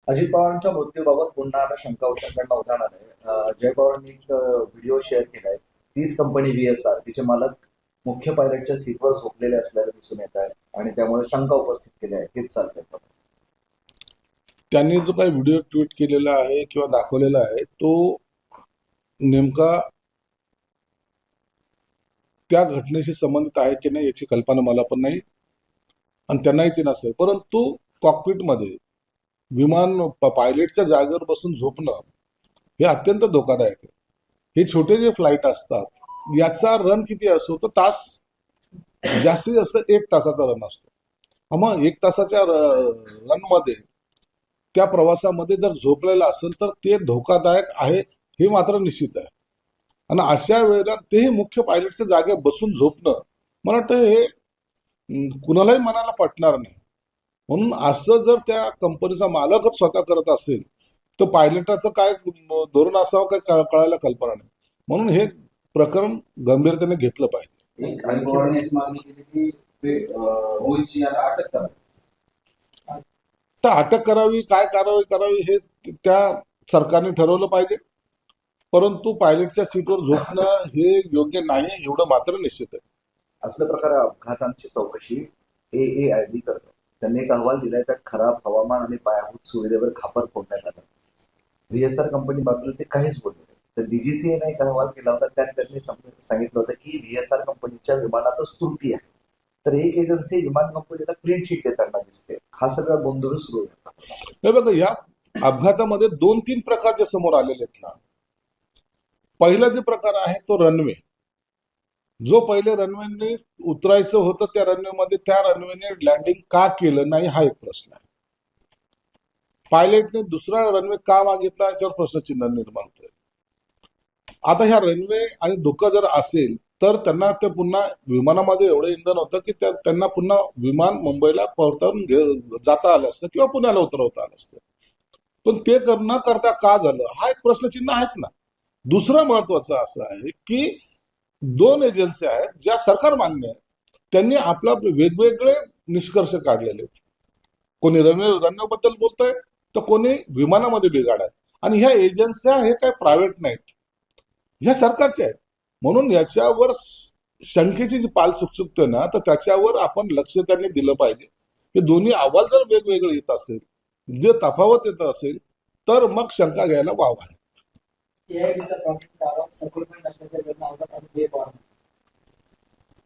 अजित पवारांच्या मृत्यूबाबत पुन्हा आता शंका उठवण्याकडनं उदाहरण आहे. जय पवारांनी एक व्हिडिओ शेअर केलाय. तीच कंपनी VSR, तिचे मालक मुख्य पायलटच्या सीटवर झोपलेले असल्याचं दिसून येत आहे आणि त्यामुळे शंका उपस्थित केली आहे. हेच चालतंय. त्यांनी जो काही व्हिडिओ ट्विट केलेला आहे किंवा दाखवलेला आहे तो नेमका त्या घटनेशी संबंधित आहे की नाही याची कल्पना मला पण नाही आणि त्यांनाही ते नसेल. परंतु कॉकपिटमध्ये विमान पायलटच्या जागेवर बसून झोपणं हे अत्यंत धोकादायक आहे. हे छोटे जे फ्लाईट असतात याचा रन किती असतो तर तास, जास्तीत जास्त 1 तासाचा रन असतो. मग 1 तासाच्या रनमध्ये त्या प्रवासामध्ये जर झोपलेला असेल तर ते धोकादायक आहे हे मात्र निश्चित आहे. आणि अशा वेळेला तेही मुख्य पायलटच्या जागेवर बसून झोपणं मला वाटतं हे कुणालाही मनाला पटणार नाही. म्हणून असं जर त्या कंपनीचा मालकच स्वतः करत असेल तर पायलटाचं काय धोरण असावं काय कळायला कल्पना नाही. म्हणून हे प्रकरण गंभीरतेने घेतलं पाहिजे. तर अटक करावी, काय कारवाई करावी हे त्या सरकारने ठरवलं पाहिजे. परंतु पायलटच्या सीटवर झोपणं हे योग्य नाही एवढं मात्र निश्चित आहे. असल्या प्रकारे अपघातांची चौकशी AAIB करतं. त्यांनी एक अहवाल दिलाय, त्यात खराब हवामान आणि पायाभूत सुविधेवर खापर फोडण्यात आला. VSR कंपनी बाबतीत ते काहीच बोलले नाही. तर DGCA ने एक अहवाल केला होता, त्यात त्यांनी सांगितलं होतं की VSR कंपनीच्या विमानातच त्रुटी आहे. तर एक एजन्सी विमान कंपनीला क्लीन शीट देताना दिसते. हा सगळा गोंधळ सुरू आहे. बघा, या अपघातामध्ये 2-3 प्रकार जे समोर आलेले आहेत ना. पहिला जे प्रकार आहे तो रनवे. जो पहिले रनवेने उतरायचं होतं त्या रनवेने लँडिंग का केलं नाही हा एक प्रश्न आहे. पायलटने दुसरा रनवे का मागितला याच्यावर प्रश्नचिन्ह निर्माण होतोय. आता ह्या रनवे आणि धोका जर असेल तर त्यांना ते पुन्हा विमानामध्ये एवढं इंधन होतं की त्यांना पुन्हा विमान मुंबईला परतवून जाता आलं असतं किंवा पुण्याला उतरवता आलं असतं. पण ते न करता का झालं हा एक प्रश्नचिन्ह आहेच ना. दुसरं महत्वाचं असं आहे की 2 एजन्सी आहेत ज्या सरकार मान्य आहेत, त्यांनी आपला वेगवेगळे निष्कर्ष काढलेले आहेत. कोणी रनवेबद्दल बोलतंय तर कोणी विमानामध्ये बिघाड आहे. आणि ह्या एजन्स्या हे काय प्रायव्हेट नाहीत, ह्या सरकारच्या आहेत. म्हणून याच्यावर शंकेची जी पाल चुकचुकते ना तर त्याच्यावर आपण लक्ष त्यांनी दिलं पाहिजे. हे दोन्ही अहवाल जर वेगवेगळे येत असेल, जे तफावत येत असेल तर मग शंका घ्यायला वाव आहे.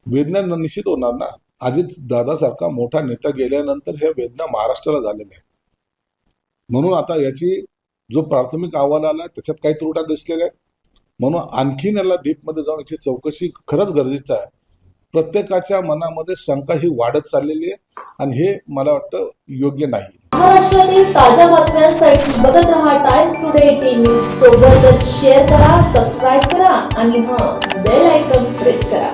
वेदना निश्चित होणार ना. अजित दादासारखा मोठा नेता गेल्यानंतर ह्या वेदना महाराष्ट्राला झालेल्या आहेत. म्हणून आता याची जो प्राथमिक अहवाल आला त्याच्यात काही त्रुटा दिसलेल्या आहेत. म्हणून आणखीन याला डीपमध्ये जाऊन याची चौकशी खरंच गरजेचं आहे. प्रत्येकाच्या मनामध्ये शंका ही वाढत चाललेली आहे आणि हे मला वाटतं योग्य नाही. महाराष्ट्रातील ताज्या बातम्यांसाठी बघत रहा टाइम्स टुडे टीव्ही. सोबतच शेअर करा, सबस्क्राईब करा आणि बेल आयकॉन प्रेस करा.